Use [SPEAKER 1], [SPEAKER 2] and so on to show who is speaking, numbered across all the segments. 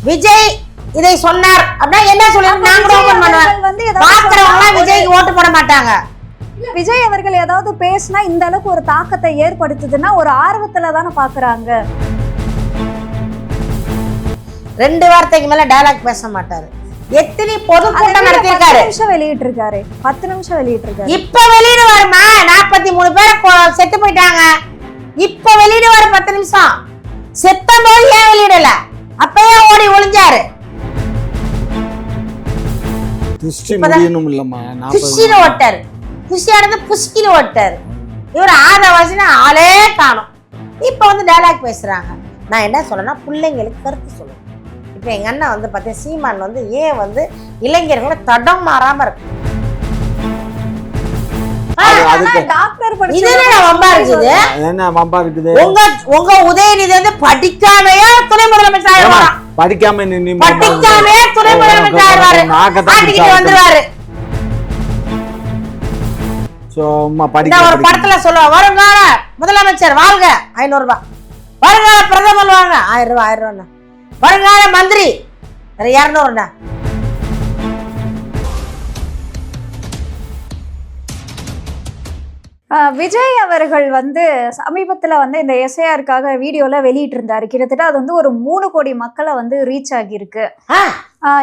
[SPEAKER 1] விஜய் இதை சொன்னார் அப்படின்னா என்ன சொல்லுங்க, நான் கூட ஓபன் பண்ணுவேன். பாக்குறவங்க விஜய்க்கு ஓட்டு போட மாட்டாங்க.
[SPEAKER 2] விஜய் அவர்கள் ஏதாவது பேசினா இந்த அளவுக்கு ஒரு தாக்கத்தை ஏற்படுத்துதுன்னா ஒரு ஆர்வத்துல தானே பாக்குறாங்க.
[SPEAKER 1] 2 வார்த்தைக்கு மேல டயலாக் பேச மாட்டாரு. எத்தனை பொதுக்கூட்டம் நடத்திருக்காரு,
[SPEAKER 2] 10 நிமிஷம் வெளியிட்டு இருக்காரு, 10 நிமிஷம் வெளியிட்டு இருக்காரு.
[SPEAKER 1] இப்ப வெளியிடுவாருமா, 43 பேர் செத்து போயிட்டாங்க. இப்ப வெளியிடுவாரு 10 நிமிஷம். செத்த போது ஏன் வெளியிடல, அப்பயே ஓடி ஒளிஞ்சாரு. புஷ்கின்னு ஓட்டாரு, புஷ்கியானது புஷ்கின்னு ஓட்டாரு. இவர் ஆதவாசின்னு ஆளே காணும். இப்ப வந்து டயலாக் பேசுறாங்க. நான் என்ன சொல்றேன்னா, பிள்ளைங்களுக்கு கருத்து சொல்லுவேன். இப்ப எங்க அண்ணன் வந்து பார்த்தேன், சீமான் வந்து ஏன் வந்து இளைஞர்களை தடம் மாறாம இருக்கு. உங்க உதயநிதி வந்து படிக்காமையே துணை முதலமைச்சர் ஆயிடுவாராம். படிக்காமையே துணை முதலமைச்சர் ஆயிடுவாரு, வந்துருவாரு. ஒரு படத்துல சொல்லுவா, வருங்கால முதலமைச்சர் வாழ்க 500 ரூபாய், வருங்கால பிரதமர் வாங்க 1000 ரூபாய், 1000 ரூபாய், வருங்கால மந்திரி 200.
[SPEAKER 2] விஜய் அவர்கள் வந்து சமீபத்துல வந்து இந்த எஸ்ஐஆருக்காக வீடியோல வெளியிட்டு இருந்தாரு. கிட்டத்தட்ட அது வந்து ஒரு 3 கோடி மக்களை வந்து ரீச் ஆகியிருக்கு.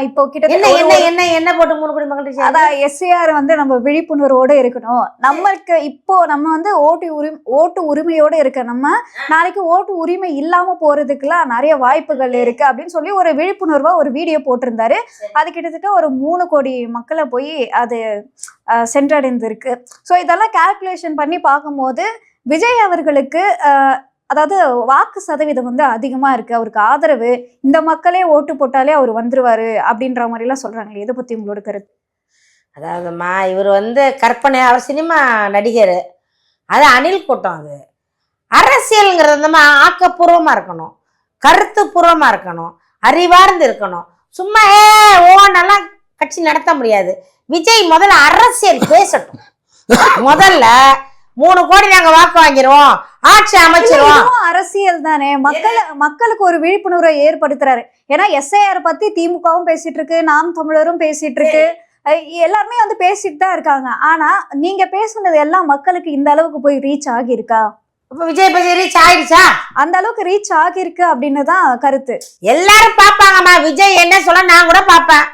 [SPEAKER 2] இப்போ
[SPEAKER 1] கிட்டத்தட்ட என்ன போட்டு 3 கோடி மக்கள்,
[SPEAKER 2] அதான் எஸ்ஐஆர் வந்து நம்ம விழிப்புணர்வோடு இருக்கணும். நம்மளுக்கு இப்போ நம்ம வந்து ஓட்டு உரிமையோடு இருக்க, நம்ம நாளைக்கு ஓட்டு உரிமை இல்லாம போறதுக்குலாம் நிறைய வாய்ப்புகள் இருக்கு அப்படின்னு சொல்லி ஒரு விழிப்புணர்வா ஒரு வீடியோ போட்டிருந்தாரு. அது கிட்டத்தட்ட ஒரு 3 கோடி மக்களை போய் அது சென்றடைந்திருக்கு. ஸோ இதெல்லாம் கால்குலேஷன் பண்ணி பார்க்கும்போது விஜய் அவர்களுக்கு அதாவது வாக்கு சதவீதம் வந்து அதிகமா இருக்கு, அவருக்கு ஆதரவு, இந்த மக்களே ஓட்டு போட்டாலே அவர் வந்துருவாரு அப்படின்ற மாதிரி எல்லாம் சொல்றாங்களே, இதை பத்தி உங்களோட கருத்து?
[SPEAKER 1] அதாவதுமா, இவர் வந்து கற்பனை, அவர் சினிமா நடிகர், அது அணில் கூட்டம். அது அரசியல்ங்கிறது வந்து ஆக்கப்பூர்வமா இருக்கணும், கருத்து பூர்வமா இருக்கணும், அறிவார்ந்து இருக்கணும். சும்மா ஓனெல்லாம் கட்சி நடத்த முடியாது. விஜய் முதல்ல அரசியல் பேசட்டும். முதல்ல 3 கோடி நாங்க வாக்கு வாங்கிடுவோம், ஆட்சி அமைச்சிருவோம்.
[SPEAKER 2] அரசியல் தானே, மக்களுக்கு ஒரு விழிப்புணர்வை ஏற்படுத்துறாரு. ஏன்னா எஸ்ஐஆர் பத்தி திமுகவும் பேசிட்டு இருக்கு, நாம் தமிழரும் பேசிட்டு இருக்கு, எல்லாருமே வந்து பேசிட்டு தான் இருக்காங்க. ஆனா நீங்க பேசுனது எல்லாம் மக்களுக்கு இந்த அளவுக்கு போய் ரீச் ஆகியிருக்கா?
[SPEAKER 1] விஜய் பத்தி ரீச் ஆயிடுச்சா?
[SPEAKER 2] அந்த அளவுக்கு ரீச் ஆகிருக்கு அப்படின்னு தான் கருத்து.
[SPEAKER 1] எல்லாரும் பாப்பாங்கம்மா. விஜய் என்ன சொல்ல நான் கூட பாப்பேன்.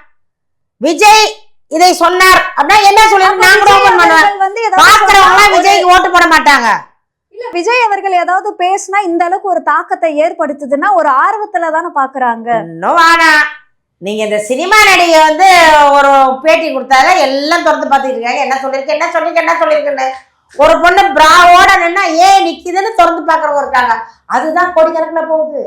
[SPEAKER 1] விஜய் இதை சொன்னார் அப்படின்னா என்ன சொல்லுங்க, நான் கூட ஓபன் பண்ணுவேன். பாக்குறவங்க விஜய்க்கு ஓட்டு போட மாட்டாங்க.
[SPEAKER 2] இல்ல, விஜய் அவர்கள் ஏதாவது பேசினா இந்த அளவுக்கு ஒரு தாக்கத்தை ஏற்படுத்துதுன்னா ஒரு ஆர்வத்துல தானே பாக்குறாங்க.
[SPEAKER 1] இன்னும் வானா நீங்க இந்த சினிமா நடிகை வந்து ஒரு பேட்டி கொடுத்தாங்க, எல்லாம் திறந்து பார்த்துட்டு இருக்காங்க. என்ன சொல்லிருக்கேன்னு ஒரு பொண்ணு பிராவோட நின்னா ஏன் நிக்குதுன்னு திறந்து பாக்குறவங்க இருக்காங்க. அதுதான் கோடிக்கணக்கில் போகுது.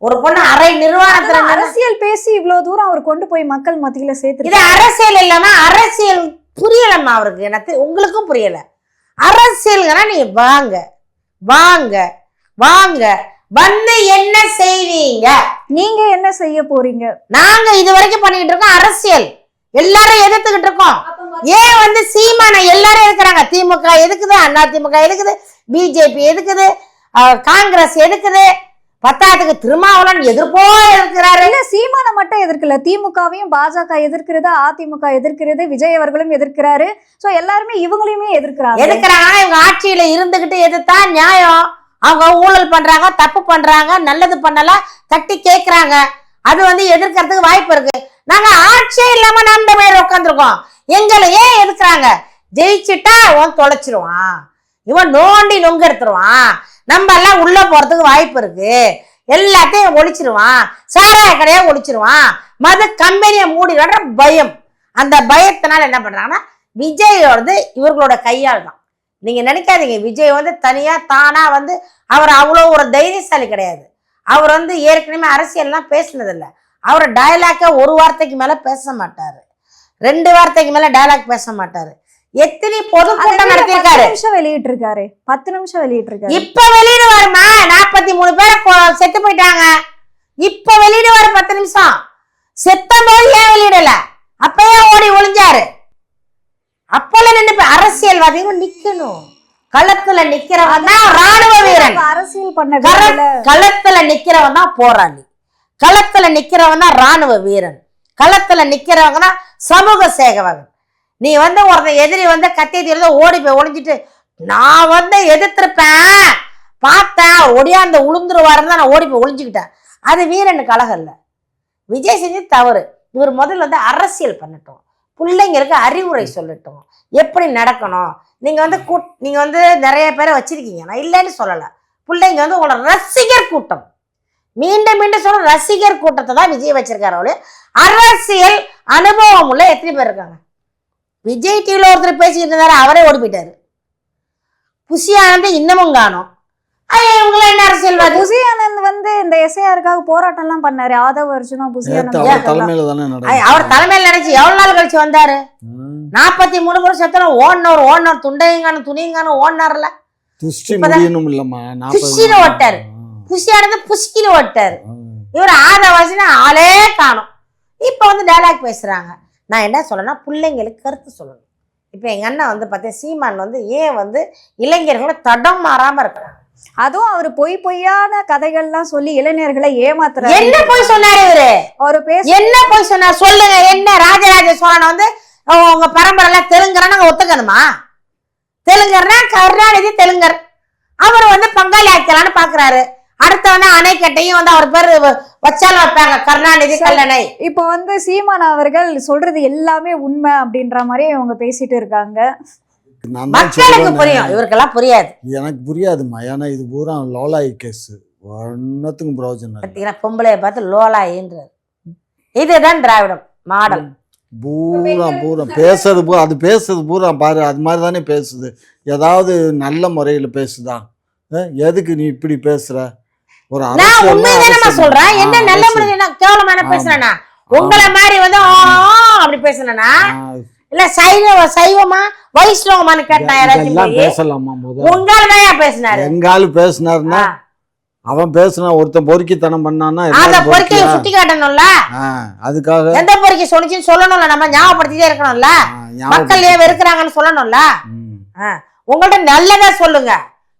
[SPEAKER 1] ஒரு பொண்ணு அரை நிர்வாகத்துல
[SPEAKER 2] அரசியல் பேசி இவ்வளவு தூரம் அவர் கொண்டு போய் மக்கள் மத்தியில சேர்த்து.
[SPEAKER 1] இது அரசியல் இல்லாம, அரசியல் புரியலம்மா அவருக்கு, எனக்கு உங்களுக்கும் புரியல. அரசியல்னா நீங்க வாங்க வாங்க வாங்க வந்து என்ன செய்வீங்க,
[SPEAKER 2] நீங்க என்ன செய்ய போறீங்க?
[SPEAKER 1] நாங்க இது வரைக்கும் பண்ணிட்டு இருக்கோம் அரசியல், எல்லாரும் எதிர்த்துக்கிட்டு இருக்கோம். ஏன் வந்து சீமான எல்லாரும் இருக்கிறாங்க, திமுக எதுக்குது, அண்ணா திமுக எதுக்குது, பிஜேபி எதுக்குது, காங்கிரஸ் எதுக்குது, பத்தாயிரத்துக்கு திருமாவளவன் எதிர்ப்போ எதிர்க்கிறாரு.
[SPEAKER 2] இல்ல, சீமான மட்டும் எதிர்க்கல, திமுகவையும் பாஜக எதிர்க்கிறது, அதிமுக எதிர்க்கிறது, விஜய் அவர்களும் எதிர்க்கிறாரு. சோ எல்லாருமே இவங்களையுமே எதிர்க்கிறாங்க.
[SPEAKER 1] இவங்க ஆட்சியில இருந்துகிட்டு எதிர்த்தா நியாயம். அவங்க ஊழல் பண்றாங்க, தப்பு பண்றாங்க, நல்லது பண்ணல தட்டி கேட்கறாங்க, அது வந்து எதிர்க்கிறதுக்கு வாய்ப்பு இருக்கு. நாங்க ஆட்சியே இல்லாம நம்ம மேல உட்காந்துருக்கோம், எங்களை ஏன் எதிர்க்கிறாங்க? ஜெயிச்சுட்டா அவன் தொலைச்சிருவான், இவன் நோண்டி நொங்க எடுத்துருவான், நம்ம எல்லாம் உள்ள போறதுக்கு வாய்ப்பு இருக்கு, எல்லாத்தையும் ஒழிச்சிருவான், சாராய கடையா ஒழிச்சிருவான், மது கம்பெனியை மூடிடுற பயம். அந்த பயத்தினால என்ன பண்றாங்கன்னா, விஜய் வந்து இவர்களோட கையால் தான். நீங்க நினைக்காதீங்க விஜய் வந்து தனியா தானா வந்து அவர் அவ்வளோ ஒரு தைரியசாலி கிடையாது. அவர் வந்து ஏற்கனவே அரசியல்லாம் பேசினதில்லை. அவர் டயலாக்க 1 வார்த்தைக்கு மேல பேச மாட்டாரு, 2 வார்த்தைக்கு மேல டயலாக் பேச மாட்டாரு. எத்தனை பொதுக்கூட்டம் நடத்திருக்காரு,
[SPEAKER 2] 10 நிமிஷம் வெளியிட்டு இருக்காரு, 10 நிமிஷம் வெளியிட்டு இருக்காரு.
[SPEAKER 1] இப்ப வெளியிடுவாருமா, 43 பேர் செத்து போயிட்டாங்க. இப்ப வெளியிடுவாரு 10 நிமிஷம். செத்த போது ஏன் வெளியிடல, அப்பயே ஓடி ஒளிஞ்சாரு. அப்பல நின்று அரசியல்வாதிகள் நிக்கணும், களத்துல நிக்கிறவன் தான் ராணுவ வீரன்,
[SPEAKER 2] அரசியல் பண்ண
[SPEAKER 1] களத்துல நிக்கிறவன் தான் போராளி, களத்துல நிக்கிறவன் தான் ராணுவ வீரன், களத்துல நிக்கிறவங்க தான் சமூக சேவகன். நீ வந்து ஒருத்தன் எதிரி வந்து கத்தியத்துல ஓடி போய் ஒளிஞ்சிட்டு நான் வந்து எதிர்த்திருப்பேன் பார்த்தேன் ஒடியாந்து உளுந்துருவாருன்னு தான் நான் ஓடி போய் ஒளிஞ்சுக்கிட்டேன், அது வீரனுக்கு அழகு இல்லை. விஜய் செஞ்சு தவறு. இவர் முதல்ல வந்து அரசியல் பண்ணட்டும், பிள்ளைங்களுக்கு அறிவுரை சொல்லட்டும், எப்படி நடக்கணும். நீங்க வந்து நிறைய பேரை வச்சிருக்கீங்க, நான் இல்லைன்னு சொல்லலை. பிள்ளைங்க வந்து உங்களோட ரசிகர் கூட்டம், மீண்டும் மீண்டும் சொல்ற ரசிகர் கூட்டத்தை தான் விஜய் வச்சிருக்காரு. அவளு அரசியல் அனுபவம் உள்ள எத்தனை பேர் இருக்காங்க? விஜய் டிவில ஒருத்தர் பேசிக்கிட்டு இருந்தாரு, அவரே ஓடி போயிட்டாரு. புஷி ஆனந்த் இன்னமும் காணும். இவங்கள என்ன அரசியல்வாதி?
[SPEAKER 2] புஷி ஆனந்த் வந்து இந்த எஸ்ஐஆருக்காக போராட்டம் எல்லாம் பண்ணாரு. ஆதவ அர்ஜுனா புஷி ஆனந்த்
[SPEAKER 1] அவர் தலைமையில நினைச்சு எவ்வளவு நாள் கழிச்சு வந்தாரு? 43 முறை செத்தன ஓடினவர் துண்டையும் துணியும் ஓடினார்ல, ஓட்டாரு. புஷி ஆனந்த் புஷ்கின்னு ஓட்டாரு. இவர் ஆதவாசினா ஆளே காணும். இப்ப வந்து டைலாக் பேசுறாங்க. நான் என்ன சொல்லணும்னா, பிள்ளைங்களுக்கு கருத்து சொல்லணும். இப்ப எங்க அண்ணன் வந்து பார்த்தேன், சீமான் வந்து ஏன் வந்து இளைஞர்களை தடம் மாறாம இருக்கிறாங்க?
[SPEAKER 2] அதுவும் அவரு பொய்யான கதைகள்லாம் சொல்லி இளைஞர்களை ஏமாத்துறாரு.
[SPEAKER 1] என்ன போய் சொன்னாரு இவரு?
[SPEAKER 2] அவரு
[SPEAKER 1] என்ன போய் சொன்னார் சொல்லுங்க. என்ன ராஜராஜ சோழன் வந்து உங்க பரம்பரை தெலுங்கரன்னு ஒத்துக்கணுமா? தெலுங்கர்னா கருணாநிதி தெலுங்கர், அவர் வந்து பங்காளி ஆக்கலான்னு பாக்குறாரு. அடுத்த வந்து அணைக்கட்டையும் வந்து அவர் பேர் வச்சாலும் வைப்பாங்க, கருணாநிதி கல்லணை.
[SPEAKER 2] இப்ப வந்து சீமான் அவர்கள் சொல்றது எல்லாமே உண்மை அப்படின்ற மாதிரி இவங்க பேசிட்டு இருக்காங்க.
[SPEAKER 1] மக்களுக்கு புரியும், இவருக்கெல்லாம் புரியாது.
[SPEAKER 3] எனக்கு புரியாதுமா, ஏன்னா இது பூரா லோலாய் கேஸ், ஒன்னத்துக்கும் பிரயோஜனம்.
[SPEAKER 1] பொம்பளைய பார்த்து லோலாயின்றார். இதுதான் திராவிடம் மாடல்.
[SPEAKER 3] பூரா பேசுறது பூரா, அது பேசுறது பூரா பாரு, அது மாதிரி தானே பேசுது. ஏதாவது நல்ல முறையில பேசுதா? எதுக்கு நீ இப்படி பேசுற? ஒரு
[SPEAKER 1] சொல்றேன், என்ன நல்ல முறையில கேவலமான பேசுறேன்னா உங்களை மாதிரி வந்து அப்படி பேசுனா இல்ல சைவமா வைஷ்ணவமானு கேட்டா யாராச்சும்
[SPEAKER 3] பேசலாமா?
[SPEAKER 1] உங்களாலதான் பேசினாரு.
[SPEAKER 3] எங்காலு பேசினாருன்னா அவன் பேசுனா ஒருத்தன் பொறுக்கித்தனம் பண்ணான்னா
[SPEAKER 1] பொறுக்கிய சுட்டி காட்டணும்ல,
[SPEAKER 3] அதுக்காக
[SPEAKER 1] எந்த பொறுக்கி சொன்னிச்சுன்னு சொல்லணும்ல, நம்ம ஞாபகப்படுத்திட்டே இருக்கணும்ல, மக்கள் ஏன் வெறுக்கிறாங்கன்னு சொல்லணும்ல. உங்கள்ட்ட நல்லதா சொல்லுங்க,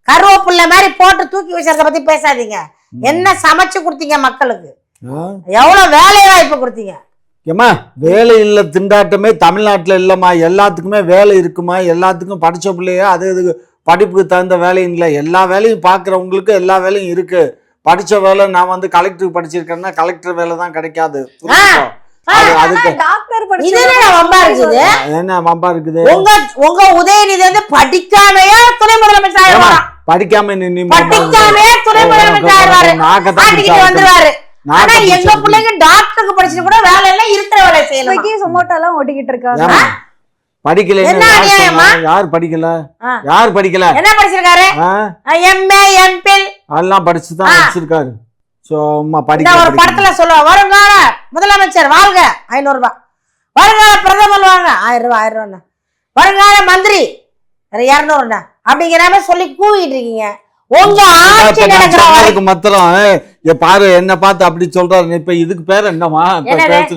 [SPEAKER 1] கருவேப்புள்ள மாதிரி போட்டு தூக்கி வச்சிருக்க பத்தி பேசாதீங்க. என்ன சமைச்சு கொடுத்தீங்க மக்களுக்கு? எவ்வளவு வேலை வாய்ப்பு கொடுத்தீங்க?
[SPEAKER 3] ஏமா வேலை இல்ல திண்டாட்டமே தமிழ்நாட்டுல இல்லம்மா. எல்லாத்துக்குமே வேலை இருக்குமா? எல்லாத்துக்கும் படிச்ச பிள்ளைய அது இதுக்கு படிப்புக்கு தகுந்த வேலையும் இல்லை. எல்லா வேலையும் பாக்குறவங்களுக்கு எல்லா வேலையும் இருக்கு. படிச்ச வேலை நான் வந்து கலெக்டருக்கு படிச்சிருக்கேன்னா கலெக்டர் வேலை தான் கிடைக்காது.
[SPEAKER 1] உங்க உதயநிதி வந்து படிக்காமையே துணை முதலமைச்சர்
[SPEAKER 3] படிக்காம
[SPEAKER 1] துணை முதலமைச்சர் வந்துருவாரு. ஆனா எங்க பிள்ளைங்க டாக்டருக்கு படிச்சுட்டு கூட வேலை எல்லாம் இருக்கிற வேலை செய்யணும்.
[SPEAKER 2] சொமோட்டோ எல்லாம் ஓட்டிக்கிட்டு இருக்காங்க.
[SPEAKER 3] படிக்கல யார் படிக்கல? யார் படிக்கல?
[SPEAKER 1] என்ன படிச்சிருக்காரு? எம்ஏ எம்பில்
[SPEAKER 3] அதெல்லாம் படிச்சுதான் வச்சிருக்காரு.
[SPEAKER 1] ஒரு படத்துல சொல்லுவா, வருங்கால முதலமைச்சர் வாழ்க 500 ரூபாய், வருங்கால பிரதமர் வாங்க 1000 ரூபாய் 1000 ரூபாய், வருங்கால மந்திரி 200 அப்படிங்கிற மாதிரி சொல்லி கூவிட்டு இருக்கீங்க. உங்க ஆட்சி நடக்கிற
[SPEAKER 3] மாத்திரம் பாரு என்ன பார்த்து அப்படி சொல்றாரு. இப்ப இதுக்கு பேரு என்னமா?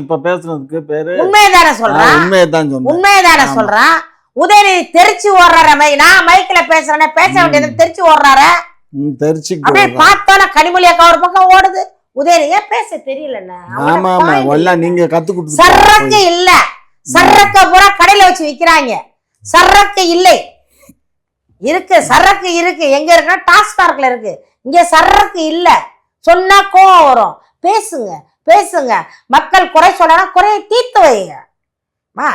[SPEAKER 3] இப்ப பேசுறதுக்கு பேரு
[SPEAKER 1] உண்மையதானே சொல்றேன், உண்மையதானே சொல்றேன். உதயநிதி தெரிச்சு ஓடுறாரு. நான் மைக்ல பேசுறேன்னு பேச வேண்டியது தெரிச்சு ஓடுறாரு. அப்படியே பார்த்தோன்னா கனிமொழி அக்கா ஒரு பக்கம் ஓடுது. உதயநிதி பேச தெரியல.
[SPEAKER 3] நீங்க கத்து
[SPEAKER 1] சரக்கு இல்ல, சரக்கு பூரா கடையில வச்சு விக்கிறாங்க. சரக்கு இல்லை, இருக்கு சரக்கு இருக்கு. எங்க இருக்குன்னா டாஸ்மார்க்ல இருக்கு. இங்க சரக்கு இல்ல. சொன்னா கோவம் வரும். பேசுங்க பேசுங்க. மக்கள் குறை சொல்லனா குறைய தீர்த்து வைங்க.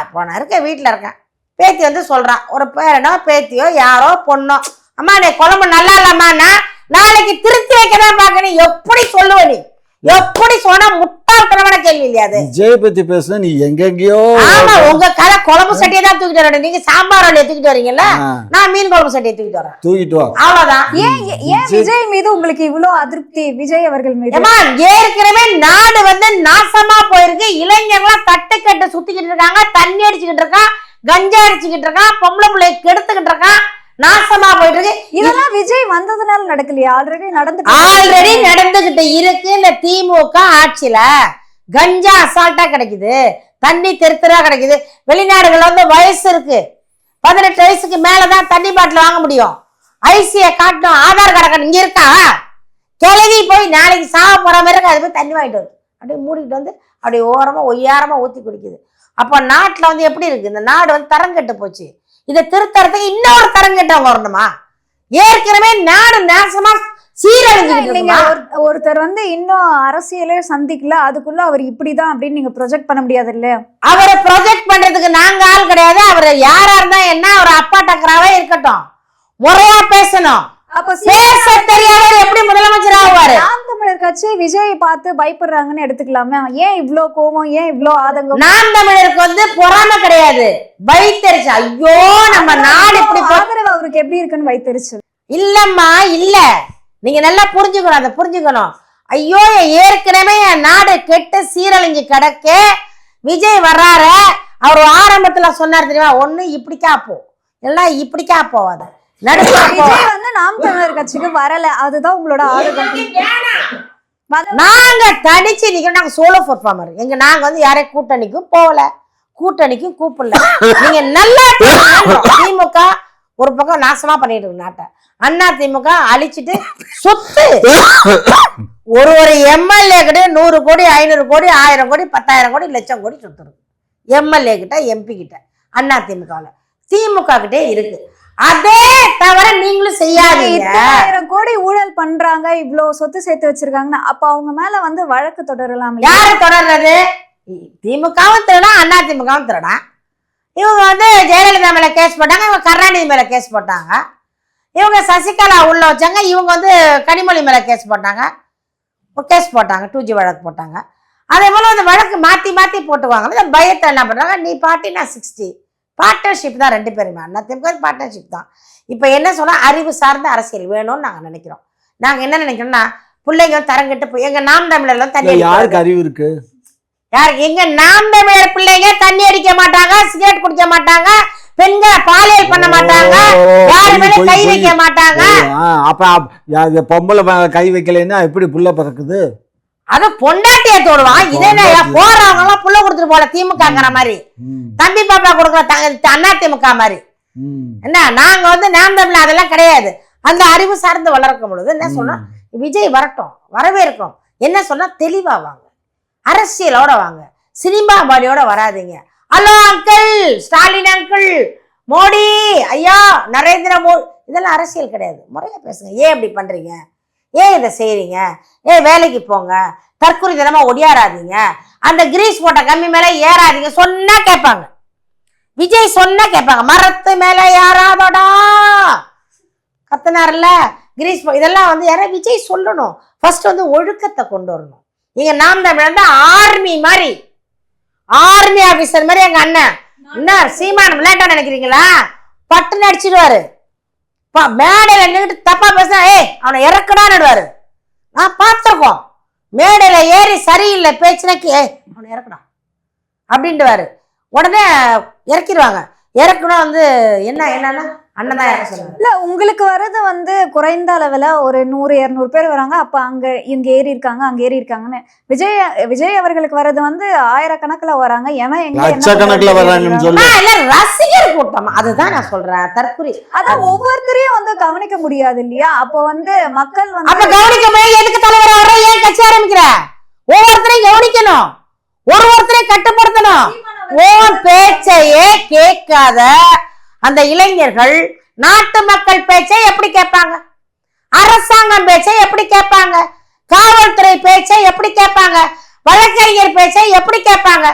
[SPEAKER 1] இப்போ நான் இருக்கேன், வீட்டுல இருக்கேன். பேத்தி வந்து சொல்றான், ஒரு பேரனோ பேத்தியோ யாரோ பொண்ணோ, அம்மா நீ குழம்பு நல்லா இல்லம்மா, நாளைக்கு திருத்தி வைக்கதான் பாக்கணும். எப்படி சொல்லுவ நீ? எப்படி சொன்னா முட்டாள்தனமான கேள்வி இல்லையா? அது
[SPEAKER 3] விஜய் பத்தி பேசுனா நீ எங்கெங்கயோ.
[SPEAKER 1] ஆமா, உங்க கதை குழம்பு சட்டியை தான் தூக்கிட்டு வரேன். நீங்க சாம்பார் வழியை தூக்கிட்டு வரீங்கல்ல, நான் மீன் குழம்பு சட்டியை தூக்கிட்டு வரேன். அவ்வளவுதான்.
[SPEAKER 2] ஏன் விஜய் மீது உங்களுக்கு இவ்வளவு அதிருப்தி? விஜய் அவர்கள் மீது
[SPEAKER 1] ஏற்கனவே நாடு வந்து நாசமா போயிருக்கு. இளைஞர்கள்லாம் தட்டுக்கட்டு சுத்திக்கிட்டு இருக்காங்க, தண்ணி அடிச்சுக்கிட்டு இருக்கான், கஞ்சா அடிச்சுக்கிட்டு இருக்கான், பொம்பளை பிள்ளை கெடுத்துக்கிட்டு இருக்கான், நாசமா போயிட்டு இருக்கு.
[SPEAKER 2] இதெல்லாம் விஜய் வந்ததுனால நடக்கலையா? ஆல்ரெடி
[SPEAKER 1] நடந்துகிட்டு இருக்கு. இந்த திமுக ஆட்சியில கஞ்சா அசால்ட்டா கிடைக்குது, தண்ணி தெருத்தரா கிடைக்குது. வெளிநாடுகள்ல வந்து வயசு இருக்கு, 18 வயசுக்கு மேலதான் தண்ணி பாட்டில் வாங்க முடியும். ஐசிய காட்டும், ஆதார் கார்டு இங்க இருக்கா? கிளவி போய் நாளைக்கு சாக போற மாதிரி இருக்கு, அது போய் தண்ணி வாங்கிட்டு வரும். அப்படியே மூடிக்கிட்டு வந்து அப்படியே ஓரமா ஒய்யாரமா ஊத்தி குடிக்குது. அப்போ நாட்டுல வந்து எப்படி இருக்கு, இந்த நாடு வந்து தரங்கெட்டு போச்சு. இதை திருத்தறதுக்கு இன்னொரு தரங்கெட்டவங்க வரணுமா? ஏற்கனவே நாடு நாசமா சீரழிஞ்சுக்கிட்டு
[SPEAKER 2] நீங்க
[SPEAKER 1] இருக்குமா?
[SPEAKER 2] ஒருத்தர் வந்து இன்னும் அரசியலே சந்திக்கல, அதுக்குள்ள அவர் இப்படிதான் அப்படின்னு நீங்க ப்ரொஜெக்ட் பண்ண முடியாது இல்ல?
[SPEAKER 1] அவரை ப்ரொஜெக்ட் பண்றதுக்கு நாங்க ஆள் கிடையாது. அவர் யாரா இருந்தா என்ன, அவர் அப்பா டக்கராவே இருக்கட்டும், முறையா பேசணும்.
[SPEAKER 2] அப்ப
[SPEAKER 1] பேச தெரியாதவர் எப்படி முதலமைச்சர் ஆவாரு?
[SPEAKER 2] நாம் தமிழர் கட்சி விஜய் பார்த்து பயப்படுறாங்கன்னு எடுத்துக்கலாமே. ஏன் இவ்ளோ கோபம், ஏன் இவ்ளோ ஆதங்கம்?
[SPEAKER 1] நாம் தமிழருக்கு வந்து பொறாமை கிடையாது, வைத்தறிச்சு. ஐயோ நம்ம நாடு இப்படி
[SPEAKER 2] ஆதரவு அவருக்கு எப்படி இருக்குன்னு வைத்தறிச்சு.
[SPEAKER 1] இல்லம்மா இல்ல, நீங்க நல்லா புரிஞ்சுக்கணும், அதை புரிஞ்சுக்கணும். ஐயோ ஏற்கனவே என் நாடு கெட்டு சீரழிஞ்சு கிடக்க, விஜய் வர்றாரு. அவர் ஆரம்பத்துல சொன்னார் தெரியுமா, ஒண்ணு இப்படிக்கா போ, எல்லாம் இப்படிக்கா போவாத.
[SPEAKER 2] விஜய் வந்து நாம் தமிழர் கட்சிக்கு வரல, அதுதான் உங்களோட ஆதங்கம்.
[SPEAKER 1] நாங்க தனிச்சு நிக்கிறோம், நாங்க சோலோ பெர்ஃபார்மர். நாங்க வந்து யாரையும் கூட்டணிக்கும் போகல, கூட்டணிக்கும் கூப்பிடல. நீங்க நல்லா திமுக ஒரு பக்கம் நாசமா பண்ணிட்டு இருக்கு நாட்டை, அண்ணா திமுக அழிச்சிட்டு சொத்து ஒரு எம்எல்ஏ கிட்ட 100 கோடி 500 கோடி 1000 கோடி 10,000 கோடி லட்சம் கோடி சொத்து இருக்கு. எம்எல்ஏ கிட்ட எம்பி கிட்ட அண்ணா திமுக கிட்டே இருக்கு. அதே தவிர நீங்களும் செய்யாதீங்க.
[SPEAKER 2] 1000 கோடி ஊழல் பண்றாங்க, இவ்வளவு சொத்து சேர்த்து வச்சிருக்காங்கன்னா அப்ப அவங்க மேல வந்து வழக்கு தொடரலாம்.
[SPEAKER 1] யாரு தொடர்றது? திமுகவும் திருடா, அண்ணா திமுகவும் திருடா. இவங்க வந்து ஜெயலலிதா மேல கேஸ் போட்டாங்க, இவங்க கருணாநிதி மேல கேஸ் போட்டாங்க. இவங்க சசிகலா உள்ள வச்சாங்க, இவங்க வந்து கனிமொழி மேல கேஸ் போட்டாங்க, 2G வழக்கு போட்டாங்க. அதே போல அந்த வழக்கு மாத்தி மாத்தி போட்டுவாங்க. இந்த பயத்தை என்ன பண்றாங்க, நீ பார்ட்டி நான் 60 பார்ட்னர்ஷிப் தான், 2 பேருமே அண்ணா திமுக பார்ட்னர்ஷிப் தான். இப்ப என்ன சொன்னா, அறிவு சார்ந்த அரசியல் வேணும்னு நாங்க நினைக்கிறோம். நாங்க என்ன நினைக்கிறோம்னா, பிள்ளைங்க தரங்கிட்டு போய் எங்க நாம் தமிழர்ல தண்ணி
[SPEAKER 3] யாருக்கு அறிவு இருக்கு?
[SPEAKER 1] யாருக்கு? எங்க நாம் தமிழர் பிள்ளைங்க தண்ணி அடிக்க மாட்டாங்க, சிகரெட் குடிக்க மாட்டாங்க, பெண்களை பாலியல் பண்ண மாட்டாங்க, யாருமே கை வைக்க மாட்டாங்க.
[SPEAKER 3] அப்ப பொம்பளை கை வைக்கலைன்னா எப்படி புள்ள பிறக்குது?
[SPEAKER 1] அது பொண்டாட்டிய தோடுவான். இதே போறவங்க எல்லாம் புள்ள கொடுத்துட்டு போல, திமுகங்கிற மாதிரி தம்பி பாப்பா கொடுக்குற அண்ணா திமுக மாதிரி. என்ன நாங்க வந்து நாம் தமிழ் அதெல்லாம் கிடையாது. அந்த அறிவு சார்ந்து வளர்க்கும் பொழுது என்ன சொன்னா, விஜய் வரட்டும், வரவேற்கும். என்ன சொன்னா, தெளிவா வாங்க, அரசியலோட வாங்க, சினிமா பாடியோட வராதிங்க. Hello uncle, Stalin uncle, Modi ஐயா, நரேந்திர மோடி, இதெல்லாம் அரசியல் கிடையாது. முறையா பேசுங்க. ஏன் இப்படி பண்றீங்க, ஏன் இதை செய்றீங்க, ஏன் வேலைக்கு போங்க, தற்கொலை தினமா ஒடியாராதீங்க, அந்த கிரீஸ் போட்ட கம்மி மேல ஏறாதீங்க சொன்னா கேட்பாங்க. விஜய் சொன்னா கேட்பாங்க. மரத்து மேல ஏறாதடா கத்துனார்ல, கிரீஸ் இதெல்லாம் வந்து யாரா விஜய் சொல்லணும். ஃபர்ஸ்ட் வந்து ஒழுக்கத்தை கொண்டு வரணும். நீங்க நாம் தமிழ் ஆர்மி மாதிரி, ஆர்மி ஆபீசர் மாதிரி எங்க அண்ணன் என்ன சீமான் விளையாட்டா நினைக்கிறீங்களா? பட்டுன்னு அடிச்சிடுவாரு. மேடையில நின்றுட்டு தப்பா பேச அவனை இறக்கடான்னுடுவாரு. நான் பார்த்திருக்கோம். மேடையில ஏறி சரியில்லை பேச்சுனாக்கு அவனை இறக்கடா அப்படின்ட்டுவாரு. உடனே இறக்கிடுவாங்க. இறக்கணும் வந்து என்னன்னா அண்ணன் தான் இறக்க சொல்லுவாங்க.
[SPEAKER 2] இல்ல உங்களுக்கு வர்றது வந்து குறைந்த அளவுல ஒரு 100-200 பேர் வராங்க, அப்ப அங்க இங்க ஏறி இருக்காங்க, அங்க ஏறி இருக்காங்கன்னு. விஜய் அவர்களுக்கு வர்றது வந்து ஆயிரக்கணக்குல வராங்க, ஏன்னா
[SPEAKER 3] லட்சக்கணக்குல வராங்கன்னு சொல்லி
[SPEAKER 1] இல்ல ரசிகர் கூட்டம். அதுதான் நான் சொல்றேன், தற்கொலை.
[SPEAKER 2] அதான் ஒவ்வொருத்தரையும் வந்து கவனிக்க முடியாது இல்லையா? அப்ப வந்து மக்கள் வந்து
[SPEAKER 1] அப்ப கவனிக்க முடியாது. எதுக்கு தலைவர் வர, ஏன் கட்சி ஆரம்பிக்கிற? ஒவ்வொருத்தரையும் கவனிக்கணும், ஒருத்தரையும் கட்டுப்படுத்தணும். ஓன் பேச்சையே கேட்காத அந்த இளைஞர்கள் நாட்டு மக்கள் பேச்சை எப்படி கேட்பாங்க? அரசாங்கம் பேச்சை எப்படி கேட்பாங்க? காவல்துறை பேச்சை எப்படி கேட்பாங்க? வழக்கறிஞர் பேச்சை எப்படி கேட்பாங்க?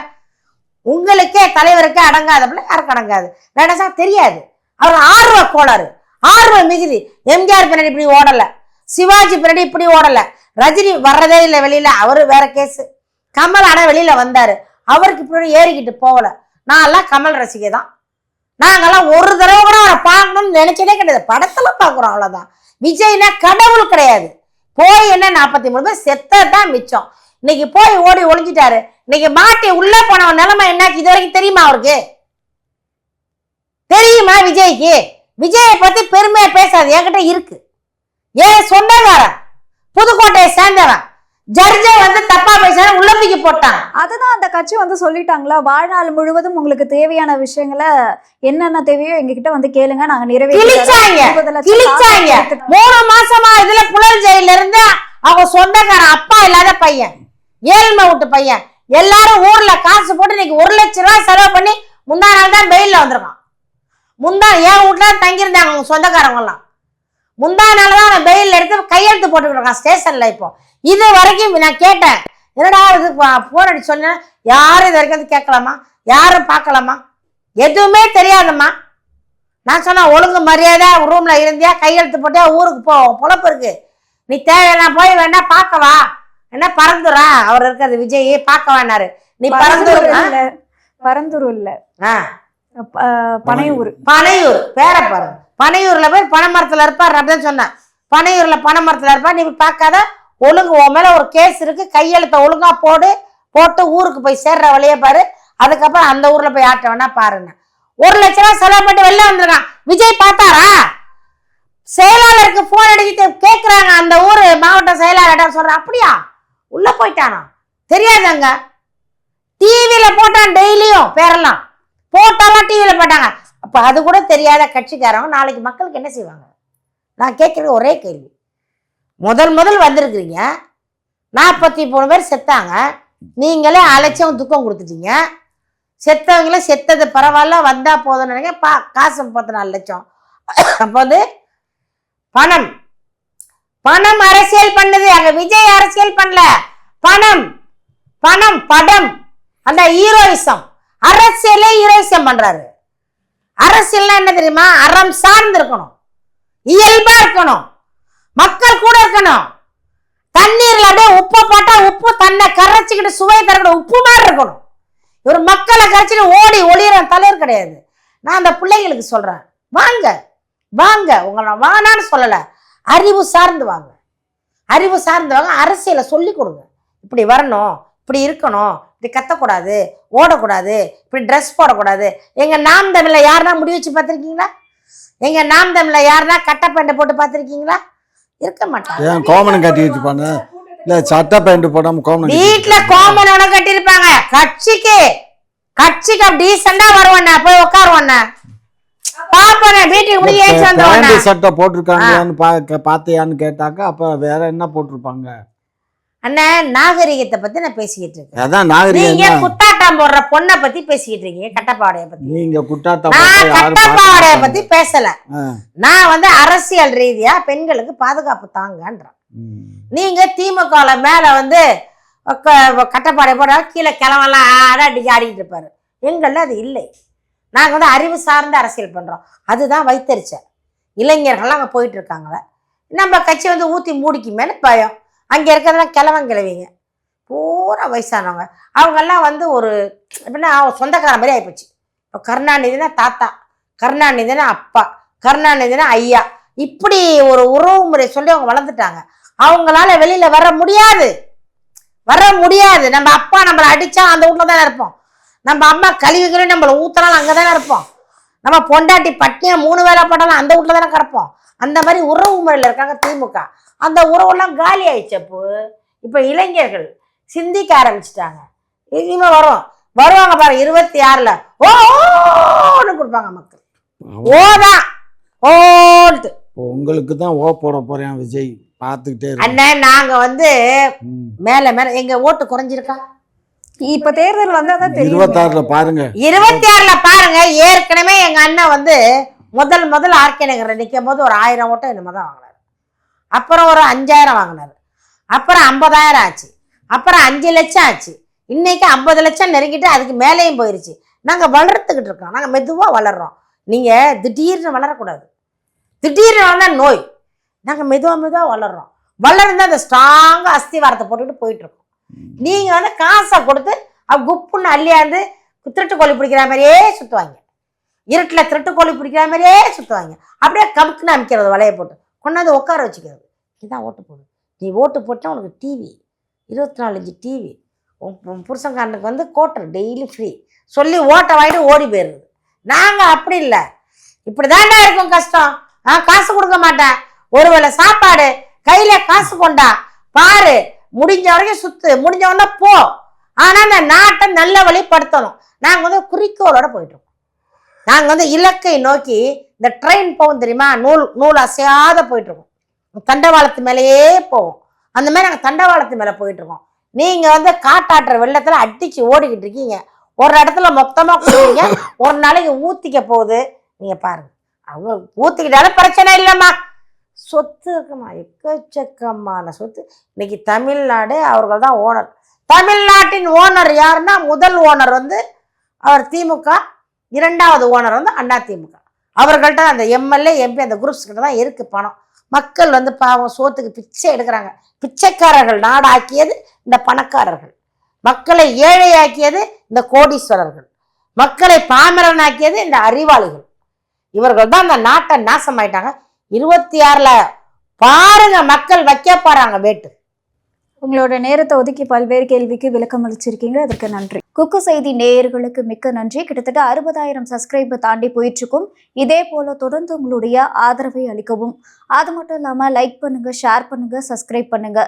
[SPEAKER 1] உங்களுக்கே தலைவருக்கு அடங்காதப்பல யாருக்கு அடங்காது? நடசா தெரியாது. அவர் ஆர்வ கோளாறு, ஆர்வ மிகுதி. எம்ஜிஆர் பின்னாடி இப்படி ஓடல, சிவாஜி பின்னாடி இப்படி ஓடல, ரஜினி வர்றதே இல்லை வெளியில, அவரு வேற கேஸ். கமல் ஆனா வெளியில வந்தாரு, அவருக்கு இப்படி ஏறிக்கிட்டு போகல. நான் எல்லாம் கமல் ரசிகை தான். நாங்கெல்லாம் ஒரு தடவை கூட அவரை பார்க்கணும்னு நினைச்சதே கிடையாது. படத்துல பாக்குறோம், அவ்வளவுதான். விஜய்னா கடவுள் கிடையாது. போய் என்ன 43 பேர் செத்ததான் மிச்சம். இன்னைக்கு போய் ஓடி ஒளிஞ்சிட்டாரு. இன்னைக்கு மாட்டி உள்ள போனவன் நிலைமை என்ன இது வரைக்கும் தெரியுமா? அவருக்கு தெரியுமா? விஜய்க்கு விஜயை பத்தி பெருமையா பேசாது. என்கிட்ட இருக்கு. ஏன் சொந்தக்காரன், புதுக்கோட்டையை சேர்ந்தவன், ஜட்ஜை வந்து தப்பா பேச உள்ள தூக்கி போட்டான்.
[SPEAKER 2] அதுதான் அந்த கட்சி வந்து சொல்லிட்டாங்களா, வாழ்நாள் முழுவதும் உங்களுக்கு தேவையான விஷயங்களை என்னென்ன தேவையோ எங்ககிட்ட வந்து கேளுங்க, நாங்க
[SPEAKER 1] நிறைவேற்றிச்சாங்க. 3 மாசமா இதுல புலர் ஜெயில இருந்து அவங்க சொந்தக்காரன், அப்பா இல்லாத பையன். ஏழ்மை விட்டு பையன். எல்லாரும் ஊர்ல காசு போட்டு இன்னைக்கு 1 லட்சம் ரூபாய் செலவு பண்ணி முந்தா நாள் தான் பெயில்ல வந்திருக்கான். என் வீட்டுல தங்கியிருந்தாங்க அவங்க சொந்தக்காரங்க எல்லாம். முந்தா நாள் தான் அவன் பெயில் எடுத்து கையெழுத்து போட்டுக்கிட்டு இருக்கான் ஸ்டேஷன்ல. இப்போ இது வரைக்கும் நான் கேட்டேன், என்னடா இது போன் அடிச்சு சொன்னேன், யாரும் இது வரைக்கும் கேட்கலாமா, யாரும் பார்க்கலாமா, எதுவுமே தெரியாதம்மா. நான் சொன்னேன், ஒழுங்கு மரியாதை ரூம்ல இருந்தியா, கையெழுத்து போட்டியா, ஊருக்கு போ, பொழப்பு இருக்கு, நீ தேவையான போய் வேணா பார்க்கவா, என்ன பரந்துரா அவர் இருக்கிறது விஜய் பார்க்க வேணாரு, நீ பரந்தூர்
[SPEAKER 2] இல்ல பனையூர்
[SPEAKER 1] பேர பாருங்க. பனையூர்ல போய் பனைமரத்துல இருப்பார் அப்படின்னு சொன்னேன். பனையூர்ல பனைமரத்துல இருப்பார், நீ பார்க்காத, ஒழுங்கு உன் மேல ஒரு கேஸ் இருக்கு, கையெழுத்த ஒழுங்கா போட்டு ஊருக்கு போய் சேர்ற வழியே பாரு, அதுக்கப்புறம் அந்த ஊர்ல போய் ஆட்ட வேணா பாருங்க. 1 லட்சம் ரூபாய் செலவு பண்ணி வெளில வந்திருக்கான். விஜய் பார்த்தாரா? செயலாளருக்கு போன் அடிச்சுட்டு கேட்கிறாங்க, அந்த ஊர் மாவட்ட செயலாளர் சொல்ற, அப்படியா உள்ள போயிட்டானா தெரியாதாங்க, டிவியில போட்டான், டெய்லியும் பேரெல்லாம் போட்டாலாம் டிவியில போட்டாங்க. அப்ப அது கூட தெரியாத கட்சிக்காரங்க நாளைக்கு மக்களுக்கு என்ன செய்வாங்க? நான் கேட்கறது ஒரே கேள்வி. முதல் வந்திருக்கிறீங்க, 43 பேர் செத்தாங்க, நீங்களே அலட்சியம் துக்கம் கொடுத்துட்டீங்க. செத்தவங்கள செத்தது பரவாயில்ல, வந்தா போதும்னு நினைக்க, காசு 34 லட்சம். அப்ப வந்து பணம் அரசியல் பண்ணுது. அங்க விஜய் அரசியல் பண்ணல, படம் அந்த ஹீரோயிசம், அரசியலே ஹீரோயிசம் பண்றாரு. அரசியல்னா என்ன தெரியுமா? அறம் சார்ந்து இருக்கணும், இயல்பா இருக்கணும், மக்கள் கூட இருக்கணும். தண்ணீர்ல அப்படியே உப்பு போட்டா உப்பு தன்னை கரைச்சிக்கிட்டு சுவை தரக்கூடிய உப்பு மாதிரி இருக்கணும். ஒரு மக்களை கரைச்சிட்டு ஓடி ஒளியிற தலைவர் கிடையாது. நான் அந்த பிள்ளைங்களுக்கு சொல்றேன், வாங்க உங்களை வானான்னு சொல்லல, அறிவு சார்ந்து வாங்க, அரசியலை சொல்லி கொடுங்க. இப்படி வரணும், இப்படி இருக்கணும், இப்படி கத்தக்கூடாது, ஓடக்கூடாது, இப்படி ட்ரெஸ் போடக்கூடாது. எங்க நாம் தமிழ்ல யாருன்னா முடி வச்சு பார்த்திருக்கீங்களா? எங்க நாம் தமிழ்ல யாருன்னா கட்ட பேண்ட் போட்டு பார்த்திருக்கீங்களா? இருக்க மாட்டாங்க.
[SPEAKER 3] கோமன் கட்டி வச்சுப்பாங்க, இல்ல சட்டை பேண்ட் போடாம கோமன்
[SPEAKER 1] வீட்டுல கோமனோட கட்டிருப்பாங்க. கட்சிக்கு டீசெண்டா வருவானே, போய் உட்காருவானே, பாப்பனே, வீட்டுக்கு முடி ஏச்சு வந்துருவானே.
[SPEAKER 3] சட்டை போட்டிருக்காங்கன்னு பாத்தியான்னு கேட்டாக்க அப்ப வேற என்ன போட்டிருப்பாங்க?
[SPEAKER 1] அண்ணா, நாகரிகத்தை பத்தி நான் பேசிக்கிட்டு இருக்கேன்.
[SPEAKER 3] அதான் நாகரிகம்.
[SPEAKER 1] நீங்க குத்தாட்டம் போடுற பொண்ணை பத்தி பேசிக்கிட்டு இருக்கீங்க, கட்டப்பாடைய பத்தி.
[SPEAKER 3] நீங்க குட்டாட்டம்,
[SPEAKER 1] நான் கட்டப்பாடைய பத்தி பேசல. நான் வந்து அரசியல் ரீதியா பெண்களுக்கு பாதுகாப்பு தாங்கன்றேன். நீங்க திமுக மேல வந்து கட்டப்பாடை போட கீழே கிளம்பலாம் ஆடிக்கிட்டு இருப்பாரு. எங்கள்ல அது இல்லை. நாங்க வந்து அறிவு சார்ந்த அரசியல் பண்றோம். அதுதான் வைத்தறிச்ச இளைஞர்கள்லாம் அங்க போயிட்டு இருக்காங்களே. நம்ம கட்சி வந்து ஊத்தி மூடிக்குமேனு பயம். அங்கே இருக்கிறதெல்லாம் கிழவிங்க பூரா வயசானவங்க. அவங்கெல்லாம் வந்து ஒரு எப்படின்னா சொந்தக்கார மாதிரி ஆகிப்போச்சு. இப்போ கருணாநிதினா தாத்தா, கருணாநிதினா அப்பா, கருணாநிதினா ஐயா, இப்படி ஒரு உறவு முறை சொல்லி அவங்க வளர்ந்துட்டாங்க. அவங்களால வெளியில வர முடியாது. நம்ம அப்பா நம்மளை அடிச்சா அந்த வீட்டில் தானே இருப்போம். நம்ம அம்மா கழிவுகளும் நம்மளை ஊத்தினாலும் அங்கே தானே இருப்போம். நம்ம பொண்டாட்டி பட்டினியா 3 வேலை போட்டாலும் அந்த வீட்டில் தானே கிடப்போம். அந்த மாதிரி உறவு முறையில் இருக்காங்க திமுக. அந்த உறவெல்லாம் காலி ஆயிடுச்சு. இப்போ இளைஞர்கள் சிந்திக்க ஆரம்பிச்சுட்டாங்க. இனிமே வருவாங்க பாருங்க 26ல ஓன்னு கொடுப்பாங்க மக்கள். ஓட்டு
[SPEAKER 3] உங்களுக்கு தான் ஓ போட போறேன் விஜய், பார்த்துக்கிட்டே
[SPEAKER 1] அண்ணன். நாங்க வந்து மேல எங்க ஓட்டு குறைஞ்சிருக்கா?
[SPEAKER 2] இப்ப தேர்தல் வந்தா தான் தெரியும்.
[SPEAKER 3] 26ல பாருங்க,
[SPEAKER 1] 26ல பாருங்க. ஏற்கனவே எங்க அண்ணன் வந்து முதல் ஆர்கே நகர் நிற்கும் போது ஒரு 1000 ஓட்டம் என்னமோ தான் வாங்கினாரு. அப்புறம் ஒரு 5000 வாங்கினாரு. அப்புறம் 50000 ஆச்சு. அப்புறம் 5 லட்சம் ஆச்சு. இன்னைக்கு 50 லட்சம் நெருங்கிட்டு அதுக்கு மேலேயும் போயிருச்சு. நாங்க வளர்த்துக்கிட்டு இருக்கோம். நாங்க மெதுவா வளர்றோம். நீங்க திடீர்னு வளரக்கூடாது. திடீர்னு வளர்ந்தா நோய். நாங்க மெதுவா வளர்றோம். வளர்ந்து அந்த ஸ்ட்ராங்கா அஸ்திவாரத்தை போட்டுக்கிட்டு போயிட்டு இருக்கோம். நீங்க வந்து காசை கொடுத்து குப்புன்னு அள்ளியாந்து திருட்டுக்கோழி பிடிக்கிற மாதிரியே சுத்துவாங்க. இருட்டில் திருட்டுக்கோழி பிடிக்கிற மாதிரியே சுத்துவாங்க. அப்படியே கமுக்குன்னு அமைக்கிறது, வலையை போட்டு கொண்டாந்து உட்கார வச்சுக்கிறது. இதுதான் ஓட்டு போடு. நீ ஓட்டு போட்டால் உனக்கு டிவி 24 இன்ச்சு டிவி, உன் புருஷன்காரனுக்கு வந்து கோட்டர் டெய்லி ஃப்ரீ சொல்லி ஓட்டை வாங்கிட்டு ஓடி போயிடுறது. நாங்கள் அப்படி இல்லை. இப்படி தாண்டா இருக்கும் கஷ்டம். காசு கொடுக்க மாட்டேன், ஒருவேளை சாப்பாடு கையில் காசு கொண்டா பாரு, முடிஞ்ச வரைக்கும் சுத்து, முடிஞ்சவொன்னா போ. ஆனால் அந்த நாட்டை நல்ல வழிப்படுத்தணும். நாங்கள் வந்து குறிக்கோளோட போயிட்டோம். நாங்கள் வந்து இலக்கை நோக்கி இந்த ட்ரெயின் போகும் தெரியுமா, நூல் அசையாத போயிட்டுருக்கோம். தண்டவாளத்து மேலேயே போவோம். அந்த மாதிரி நாங்கள் தண்டவாளத்து மேலே போயிட்டுருக்கோம். நீங்க வந்து காட்டாற்ற வெள்ளத்துல அடிச்சு ஓடிக்கிட்டு இருக்கீங்க. ஒரு இடத்துல மொத்தமா குடிங்க, ஒரு நாளைக்கு ஊத்திக்க போகுது. நீங்க பாருங்க, அவங்க ஊத்திக்கிட்டாலும் பிரச்சனை இல்லைம்மா. சொத்து இருக்குமா, எக்கச்சக்கமான சொத்து. இன்னைக்கு தமிழ்நாடு அவர்கள் தான் ஓனர். தமிழ்நாட்டின் ஓனர் யாருன்னா, முதல் ஓனர் வந்து அவர் திமுக, இரண்டாவது ஓனர் வந்து அதிமுக. அவர்கள்ட்ட அந்த எம்எல்ஏ எம்பி அந்த குரூப்ஸ் கிட்ட தான் இருக்கு பணம். மக்கள் வந்து பாவம் சோத்துக்கு பிச்சை எடுக்கிறாங்க. பிச்சைக்காரர்கள் நாடாக்கியது இந்த பணக்காரர்கள், மக்களை ஏழையாக்கியது இந்த கோடீஸ்வரர்கள், மக்களை பாமரனாக்கியது இந்த அறிவாளிகள். இவர்கள் தான் அந்த நாட்டை நாசமாயிட்டாங்க. 26ல பாருங்க, மக்கள் வைக்க போறாங்க வேட்டு.
[SPEAKER 2] உங்களோட நேரத்தை ஒதுக்கி பல்வேறு கேள்விக்கு விளக்கம் அளிச்சிருக்கீங்க, அதற்கு நன்றி. குக்கு செய்தி நேயர்களுக்கு மிக்க நன்றி. கிட்டத்தட்ட 60,000 சப்ஸ்கிரைபர் தாண்டி போயிட்டு இருக்கும். இதே போல தொடர்ந்து உங்களுடைய ஆதரவை அளிக்கவும். அது மட்டும் இல்லாம லைக் பண்ணுங்க, ஷேர் பண்ணுங்க, சப்ஸ்கிரைப் பண்ணுங்க.